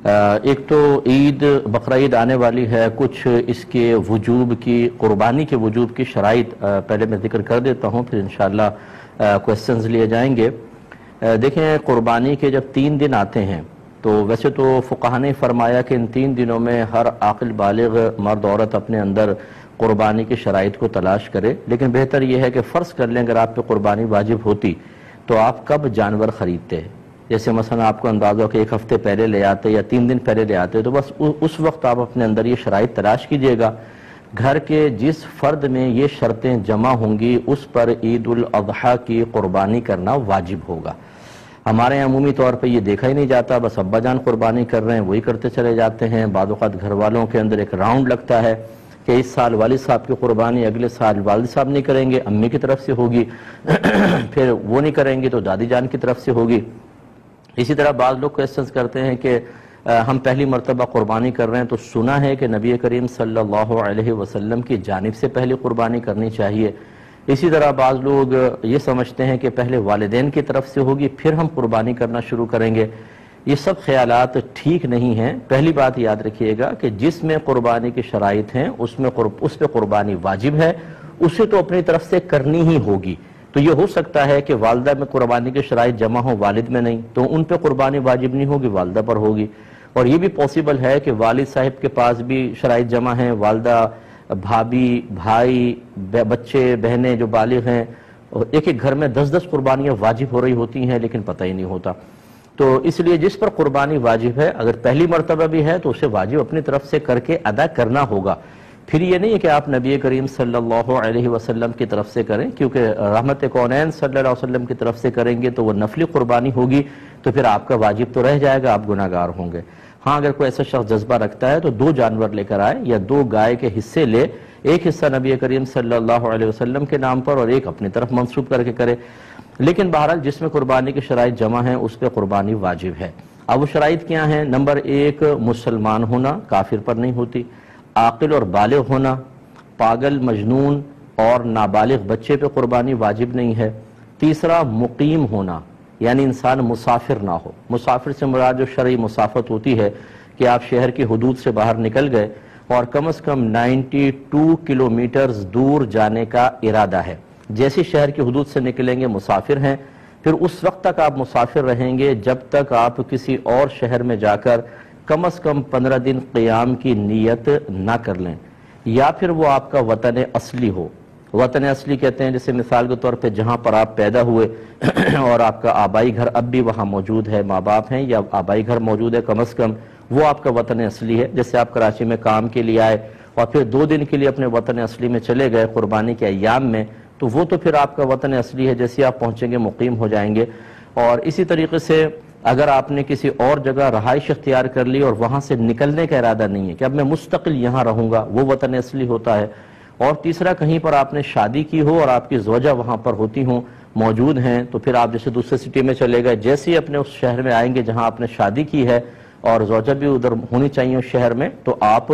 ایک تو عید بقرعید آنے والی ہے، کچھ اس کے وجوب کی، قربانی کے وجوب کی شرائط پہلے میں ذکر کر دیتا ہوں، پھر انشاءاللہ کوسچنز لیے جائیں گے۔ دیکھیں، قربانی کے جب 3 دن آتے ہیں تو ویسے تو فقہاء نے فرمایا کہ ان 3 دنوں میں ہر عاقل بالغ مرد عورت اپنے اندر قربانی کی شرائط کو تلاش کرے، لیکن بہتر یہ ہے کہ فرض کر لیں اگر آپ پہ قربانی واجب ہوتی تو آپ کب جانور خریدتے ہیں؟ جیسے مثلا آپ کو اندازہ ہو کہ 1 ہفتے پہلے لے آتے یا 3 دن پہلے لے آتے، تو بس اس وقت آپ اپنے اندر یہ شرائط تلاش کیجئے گا۔ گھر کے جس فرد میں یہ شرطیں جمع ہوں گی اس پر عید الاضحیٰ کی قربانی کرنا واجب ہوگا۔ ہمارے یہاں عمومی طور پہ یہ دیکھا ہی نہیں جاتا، بس ابا جان قربانی کر رہے ہیں وہی کرتے چلے جاتے ہیں۔ بعض اوقات گھر والوں کے اندر ایک راؤنڈ لگتا ہے کہ اس سال والد صاحب کی قربانی، اگلے سال والد صاحب نہیں کریں گے، امی کی طرف سے ہوگی، پھر وہ نہیں کریں گے تو دادی جان کی طرف سے ہوگی۔ اسی طرح بعض لوگ کوسچنز کرتے ہیں کہ ہم پہلی مرتبہ قربانی کر رہے ہیں تو سنا ہے کہ نبی کریم صلی اللہ علیہ وسلم کی جانب سے پہلی قربانی کرنی چاہیے۔ اسی طرح بعض لوگ یہ سمجھتے ہیں کہ پہلے والدین کی طرف سے ہوگی پھر ہم قربانی کرنا شروع کریں گے۔ یہ سب خیالات ٹھیک نہیں ہیں۔ پہلی بات یاد رکھیے گا کہ جس میں قربانی کی شرائط ہیں اس پہ قربانی واجب ہے، اسے تو اپنی طرف سے کرنی ہی ہوگی۔ تو یہ ہو سکتا ہے کہ والدہ میں قربانی کی شرائط جمع ہوں، والد میں نہیں، تو ان پہ قربانی واجب نہیں ہوگی، والدہ پر ہوگی۔ اور یہ بھی پاسبل ہے کہ والد صاحب کے پاس بھی شرائط جمع ہیں، والدہ، بھابھی، بھائی، بچے، بہنیں جو بالغ ہیں، ایک ایک گھر میں 10 قربانیاں واجب ہو رہی ہوتی ہیں لیکن پتہ ہی نہیں ہوتا۔ تو اس لیے جس پر قربانی واجب ہے، اگر پہلی مرتبہ بھی ہے تو اسے واجب اپنی طرف سے کر کے ادا کرنا ہوگا۔ پھر یہ نہیں ہے کہ آپ نبی کریم صلی اللہ علیہ وسلم کی طرف سے کریں، کیونکہ رحمت کونین صلی اللہ علیہ وسلم کی طرف سے کریں گے تو وہ نفلی قربانی ہوگی، تو پھر آپ کا واجب تو رہ جائے گا، آپ گناہگار ہوں گے۔ ہاں، اگر کوئی ایسا شخص جذبہ رکھتا ہے تو 2 جانور لے کر آئے یا 2 گائے کے حصے لے، ایک حصہ نبی کریم صلی اللہ علیہ وسلم کے نام پر اور ایک اپنی طرف منسوب کر کے کرے۔ لیکن بہرحال جس میں قربانی کی شرائط جمع ہیں اس پہ قربانی واجب ہے۔ اب وہ شرائط کیا ہیں؟ نمبر 1، مسلمان ہونا، کافر پر نہیں ہوتی۔ عاقل اور بالغ ہونا، پاگل، مجنون اور نابالغ بچے پہ قربانی واجب نہیں ہے۔ تیسرا، مقیم ہونا، یعنی انسان مسافر نہ ہو۔ مسافر سے مراد جو شرعی مسافت ہوتی ہے کہ آپ شہر کی حدود سے باہر نکل گئے اور کم از کم 92 کلومیٹرز دور جانے کا ارادہ ہے۔ جیسے شہر کی حدود سے نکلیں گے مسافر ہیں، پھر اس وقت تک آپ مسافر رہیں گے جب تک آپ کسی اور شہر میں جا کر کم از کم 15 دن قیام کی نیت نہ کر لیں، یا پھر وہ آپ کا وطن اصلی ہو۔ وطن اصلی کہتے ہیں جیسے مثال کے طور پہ جہاں پر آپ پیدا ہوئے اور آپ کا آبائی گھر اب بھی وہاں موجود ہے، ماں باپ ہیں یا آبائی گھر موجود ہے، کم از کم وہ آپ کا وطن اصلی ہے۔ جیسے آپ کراچی میں کام کے لیے آئے اور پھر 2 دن کے لیے اپنے وطن اصلی میں چلے گئے قربانی کے ایام میں، تو وہ تو پھر آپ کا وطن اصلی ہے، جیسے آپ پہنچیں گے مقیم ہو جائیں گے۔ اور اسی طریقے سے اگر آپ نے کسی اور جگہ رہائش اختیار کر لی اور وہاں سے نکلنے کا ارادہ نہیں ہے کہ اب میں مستقل یہاں رہوں گا، وہ وطن اصلی ہوتا ہے۔ اور تیسرا، کہیں پر آپ نے شادی کی ہو اور آپ کی زوجہ وہاں پر ہوتی ہوں، موجود ہیں، تو پھر آپ جیسے دوسرے سٹی میں چلے گئے، جیسے ہی اپنے اس شہر میں آئیں گے جہاں آپ نے شادی کی ہے اور زوجہ بھی ادھر ہونی چاہیے اس شہر میں، تو آپ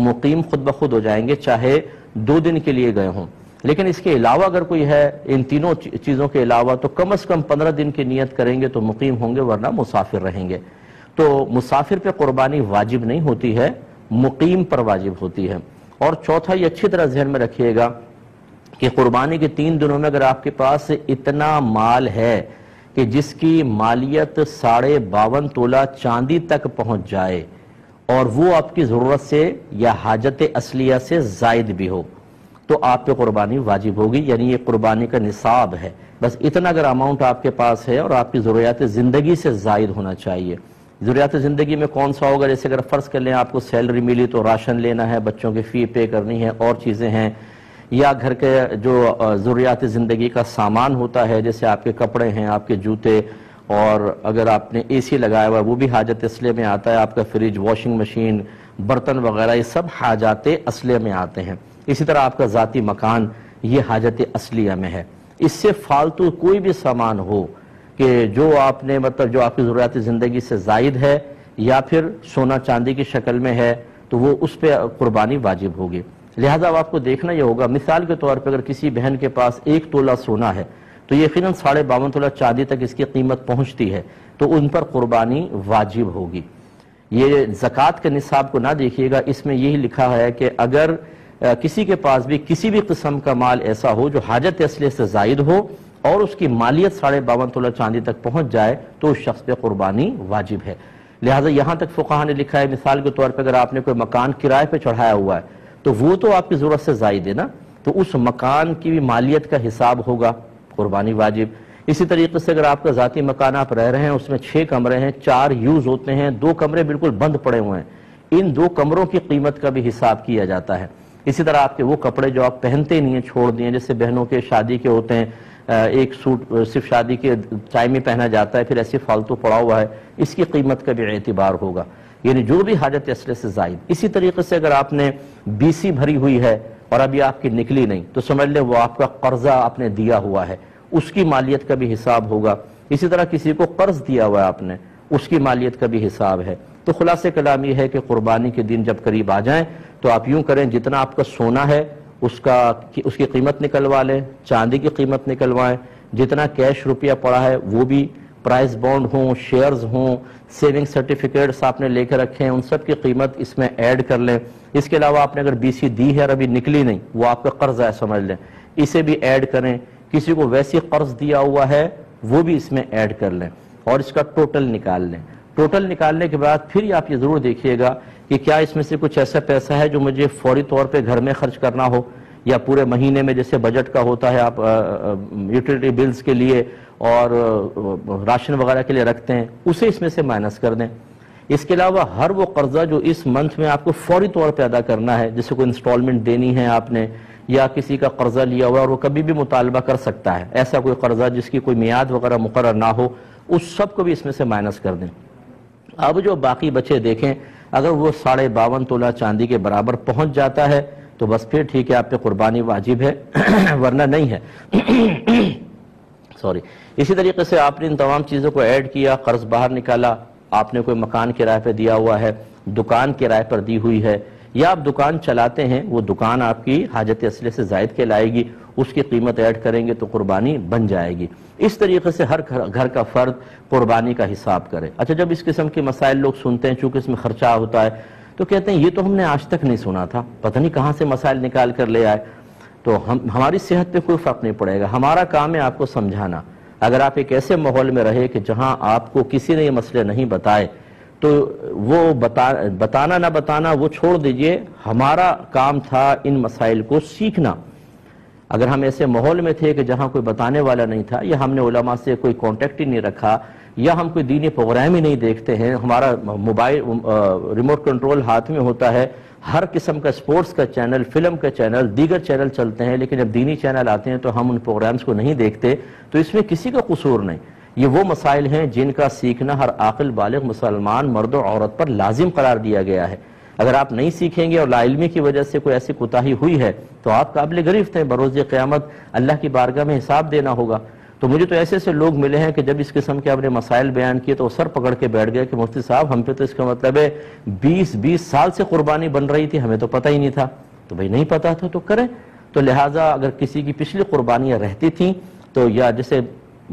مقیم خود بخود ہو جائیں گے، چاہے 2 دن کے لیے گئے ہوں۔ لیکن اس کے علاوہ اگر کوئی ہے، ان تینوں چیزوں کے علاوہ، تو کم از کم 15 دن کی نیت کریں گے تو مقیم ہوں گے، ورنہ مسافر رہیں گے۔ تو مسافر پہ قربانی واجب نہیں ہوتی ہے، مقیم پر واجب ہوتی ہے۔ اور چوتھا، یہ اچھی طرح ذہن میں رکھیے گا کہ قربانی کے 3 دنوں میں اگر آپ کے پاس اتنا مال ہے کہ جس کی مالیت 52.5 تولہ چاندی تک پہنچ جائے اور وہ آپ کی ضرورت سے یا حاجت اصلیہ سے زائد بھی ہو، تو آپ پہ قربانی واجب ہوگی، یعنی یہ قربانی کا نصاب ہے۔ بس اتنا اگر اماؤنٹ آپ کے پاس ہے اور آپ کی ضروریات زندگی سے زائد ہونا چاہیے۔ ضروریات زندگی میں کون سا ہوگا؟ جیسے اگر فرض کر لیں آپ کو سیلری ملی تو راشن لینا ہے، بچوں کی فی پے کرنی ہے، اور چیزیں ہیں، یا گھر کے جو ضروریات زندگی کا سامان ہوتا ہے، جیسے آپ کے کپڑے ہیں، آپ کے جوتے، اور اگر آپ نے اے سی لگایا ہوا ہے وہ بھی حاجت اصلیہ میں آتا ہے، آپ کا فریج، واشنگ مشین، برتن وغیرہ، یہ سب حاجات اصلیہ میں آتے ہیں۔ اسی طرح آپ کا ذاتی مکان، یہ حاجت اصلیہ میں ہے۔ اس سے فالتو کوئی بھی سامان ہو کہ جو آپ نے جو آپ کی ضروریات زندگی سے زائد ہے یا پھر سونا چاندی کی شکل میں ہے، تو وہ اس پہ قربانی واجب ہوگی۔ لہٰذا اب آپ کو دیکھنا یہ ہوگا، مثال کے طور پہ اگر کسی بہن کے پاس 1 تولہ سونا ہے تو یقیناً 52.5 تولہ چاندی تک اس کی قیمت پہنچتی ہے، تو ان پر قربانی واجب ہوگی۔ یہ زکوٰۃ کے نصاب کو نہ دیکھیے گا، اس میں یہی لکھا ہے کہ اگر کسی کے پاس بھی کسی بھی قسم کا مال ایسا ہو جو حاجت اصلیہ سے زائد ہو اور اس کی مالیت 52.5 تولہ چاندی تک پہنچ جائے تو اس شخص پہ قربانی واجب ہے۔ لہٰذا یہاں تک فقہا نے لکھا ہے، مثال کے طور پہ اگر آپ نے کوئی مکان کرائے پہ چڑھایا ہوا ہے تو وہ تو آپ کی ضرورت سے زائد ہے نا، تو اس مکان کی بھی مالیت کا حساب ہوگا، قربانی واجب۔ اسی طریقے سے اگر آپ کا ذاتی مکان آپ رہ رہے ہیں، اس میں 6 کمرے ہیں، 4 یوز ہوتے ہیں، 2 کمرے بالکل بند پڑے ہوئے ہیں، ان 2 کمروں کی قیمت کا بھی حساب کیا جاتا ہے۔ اسی طرح آپ کے وہ کپڑے جو آپ پہنتے نہیں ہیں، چھوڑ دیے، جیسے بہنوں کے شادی کے ہوتے ہیں، ایک سوٹ صرف شادی کے ٹائم میں پہنا جاتا ہے، پھر ایسے فالتو پڑا ہوا ہے، اس کی قیمت کا بھی اعتبار ہوگا، یعنی جو بھی حاجت اصلیہ سے زائد۔ اسی طریقے سے اگر آپ نے BC بھری ہوئی ہے اور ابھی آپ کی نکلی نہیں تو سمجھ لیں وہ آپ کا قرضہ آپ نے دیا ہوا ہے، اس کی مالیت کا بھی حساب ہوگا۔ اسی طرح کسی کو قرض دیا ہوا ہے آپ نے، اس کی مالیت کا بھی حساب ہے۔ تو خلاصہ کلام یہ ہے کہ قربانی کے دن جب قریب آ جائیں تو آپ یوں کریں، جتنا آپ کا سونا ہے اس کی قیمت نکلوا لیں، چاندی کی قیمت نکلوائیں، جتنا کیش روپیہ پڑا ہے وہ بھی، پرائز بانڈ ہوں، شیئرز ہوں، سیونگ سرٹیفکیٹس آپ نے لے کے رکھے ہیں، ان سب کی قیمت اس میں ایڈ کر لیں۔ اس کے علاوہ آپ نے اگر BC دی ہے اور ابھی نکلی نہیں، وہ آپ کا قرض ہے سمجھ لیں، اسے بھی ایڈ کریں۔ کسی کو ویسی قرض دیا ہوا ہے وہ بھی اس میں ایڈ کر لیں اور اس کا ٹوٹل نکال لیں۔ ٹوٹل نکالنے کے بعد پھر آپ یہ ضرور دیکھیے گا کہ کیا اس میں سے کچھ ایسا پیسہ ہے جو مجھے فوری طور پہ گھر میں خرچ کرنا ہو، یا پورے مہینے میں جیسے بجٹ کا ہوتا ہے، آپ یوٹیلیٹی بلز کے لیے اور راشن وغیرہ کے لیے رکھتے ہیں، اسے اس میں سے مائنس کر دیں۔ اس کے علاوہ ہر وہ قرضہ جو اس منتھ میں آپ کو فوری طور پہ ادا کرنا ہے، جیسے کوئی انسٹالمنٹ دینی ہے آپ نے، یا کسی کا قرضہ لیا ہوا اور وہ کبھی بھی مطالبہ کر سکتا ہے، ایسا کوئی قرضہ جس کی کوئی میعاد وغیرہ مقرر نہ ہو، اس سب کو بھی اس میں سے مائنس کر دیں۔ اب جو باقی بچے دیکھیں، اگر وہ 52.5 تولہ چاندی کے برابر پہنچ جاتا ہے تو بس پھر ٹھیک ہے، آپ پہ قربانی واجب ہے، ورنہ نہیں ہے۔ سوری۔ اسی طریقے سے آپ نے ان تمام چیزوں کو ایڈ کیا، قرض باہر نکالا، آپ نے کوئی مکان کرائے پہ دیا ہوا ہے، دکان کرائے پر دی ہوئی ہے، یا آپ دکان چلاتے ہیں، وہ دکان آپ کی حاجت اصلیہ سے زائد کے لائے گی، اس کی قیمت ایڈ کریں گے تو قربانی بن جائے گی۔ اس طریقے سے ہر گھر کا فرد قربانی کا حساب کرے۔ اچھا، جب اس قسم کے مسائل لوگ سنتے ہیں، چونکہ اس میں خرچہ ہوتا ہے، تو کہتے ہیں یہ تو ہم نے آج تک نہیں سنا تھا، پتہ نہیں کہاں سے مسائل نکال کر لے آئے۔ تو ہماری صحت پہ کوئی فرق نہیں پڑے گا، ہمارا کام ہے آپ کو سمجھانا۔ اگر آپ ایک ایسے ماحول میں رہے کہ جہاں آپ کو کسی نے یہ مسئلے نہیں بتائے تو وہ بتانا نہ بتانا وہ چھوڑ دیجئے، ہمارا کام تھا ان مسائل کو سیکھنا۔ اگر ہم ایسے ماحول میں تھے کہ جہاں کوئی بتانے والا نہیں تھا، یا ہم نے علماء سے کوئی کانٹیکٹ ہی نہیں رکھا، یا ہم کوئی دینی پروگرام ہی نہیں دیکھتے ہیں، ہمارا موبائل ریموٹ کنٹرول ہاتھ میں ہوتا ہے، ہر قسم کا سپورٹس کا چینل، فلم کا چینل، دیگر چینل چلتے ہیں، لیکن جب دینی چینل آتے ہیں تو ہم ان پروگرامز کو نہیں دیکھتے، تو اس میں کسی کا قصور نہیں۔ یہ وہ مسائل ہیں جن کا سیکھنا ہر عاقل بالغ مسلمان مرد و عورت پر لازم قرار دیا گیا ہے۔ اگر آپ نہیں سیکھیں گے اور لا علمی کی وجہ سے کوئی ایسی کوتاہی ہوئی ہے تو آپ قابل گرفت ہیں، بروز قیامت اللہ کی بارگاہ میں حساب دینا ہوگا۔ تو مجھے تو ایسے سے لوگ ملے ہیں کہ جب اس قسم کے اپنے مسائل بیان کیے تو سر پکڑ کے بیٹھ گئے کہ مفتی صاحب ہم پہ تو اس کا مطلب ہے 20 سال سے قربانی بن رہی تھی، ہمیں تو پتہ ہی نہیں تھا۔ تو بھئی نہیں پتہ تھا تو کریں۔ تو لہٰذا اگر کسی کی پچھلی قربانیاں رہتی تھیں تو یا جسے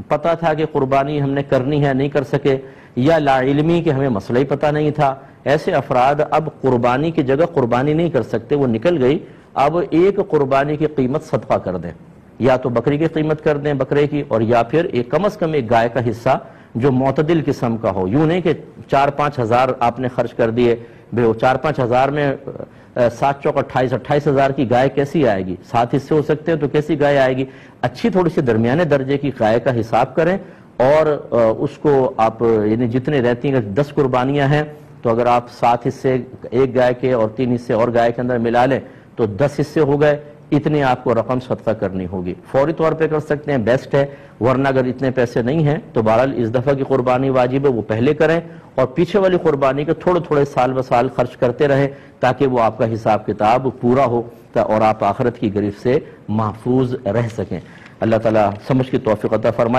پتہ تھا کہ قربانی ہم نے کرنی ہے نہیں کر سکے، یا لا علمی کہ ہمیں مسئلہ ہی پتہ نہیں تھا، ایسے افراد اب قربانی کی جگہ قربانی نہیں کر سکتے، وہ نکل گئی، اب ایک قربانی کی قیمت صدقہ کر دیں، یا تو بکری کی قیمت کر دیں بکرے کی، اور یا پھر ایک کم از کم ایک گائے کا حصہ جو معتدل قسم کا ہو، یوں نہیں کہ 4-5 ہزار آپ نے خرچ کر دیے، 4-5 ہزار میں 7 چوک 28 ہزار کی گائے کیسی آئے گی؟ 7 حصے ہو سکتے ہیں تو کیسی گائے آئے گی؟ اچھی تھوڑی سی درمیانے درجے کی گائے کا حساب کریں، اور اس کو آپ یعنی جتنے رہتی ہیں، 10 قربانیاں ہیں تو اگر آپ 7 حصے ایک گائے کے اور 3 حصے اور گائے کے اندر ملا لیں تو 10 حصے ہو گئے، اتنے آپ کو رقم صدقہ کرنی ہوگی۔ فوری طور پہ کر سکتے ہیں، بیسٹ ہے، ورنہ اگر اتنے پیسے نہیں ہیں تو بہرحال اس دفعہ کی قربانی واجب ہے وہ پہلے کریں، اور پیچھے والی قربانی کے تھوڑے سال بسال خرچ کرتے رہیں تاکہ وہ آپ کا حساب کتاب پورا ہو اور آپ آخرت کی گرفت سے محفوظ رہ سکیں۔ اللہ تعالیٰ سمجھ کی توفیق عطا فرمائے۔